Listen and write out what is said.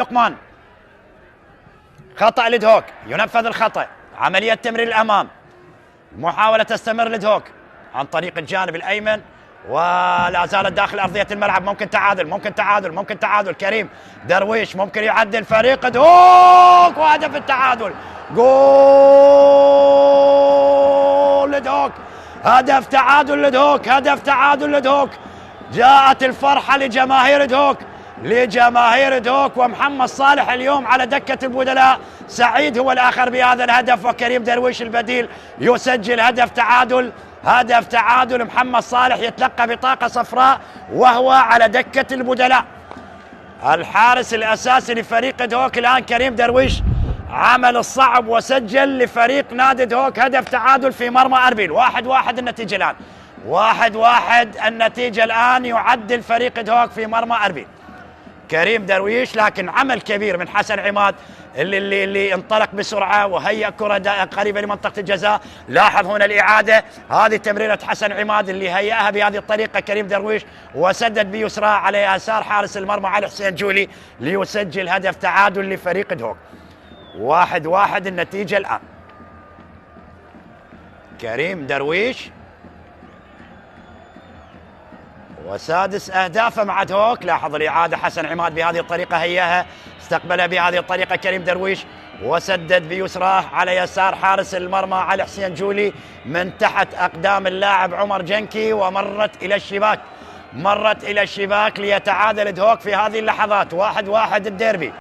لقمان. خطأ لدهوك، ينفذ الخطأ، عملية تمرير الأمام، محاولة تستمر لدهوك عن طريق الجانب الأيمن، ولا زالت داخل أرضية الملعب. ممكن تعادل، ممكن تعادل، ممكن تعادل. كريم درويش ممكن يعدل فريق دهوك، وهدف التعادل. جول لدهوك، هدف تعادل لدهوك، هدف تعادل لدهوك. جاءت الفرحة لجماهير دهوك، لجماهير دهوك، ومحمد صالح اليوم على دكة البدلاء. سعيد هو الآخر بهذا الهدف، وكريم درويش البديل يسجل هدف تعادل. هدف تعادل، محمد صالح يتلقى بطاقة صفراء وهو على دكة البدلاء. الحارس الأساسي لفريق دهوك الآن كريم درويش عمل الصعب وسجل لفريق نادي دهوك هدف تعادل في مرمى أربيل. 1-1 النتيجة الآن، 1-1 النتيجة الآن. يعدل فريق دهوك في مرمى أربيل كريم درويش، لكن عمل كبير من حسن عماد اللي انطلق بسرعة وهيأ كرة قريبة لمنطقة الجزاء. لاحظ هنا الإعادة، هذه تمريرة حسن عماد اللي هيأها بهذه الطريقة كريم درويش، وسدد بيسرى على يسار حارس المرمى علي حسين جولي ليسجل هدف تعادل لفريق دهوك. 1-1 النتيجة الآن. كريم درويش وسادس أهدافه مع دهوك. لاحظ الإعادة، حسن عماد بهذه الطريقة هياها، استقبلها بهذه الطريقة كريم درويش، وسدد بيسراه على يسار حارس المرمى علي حسين جولي من تحت أقدام اللاعب عمر جنكي، ومرت إلى الشباك، مرت إلى الشباك ليتعادل دهوك في هذه اللحظات. 1-1 الديربي.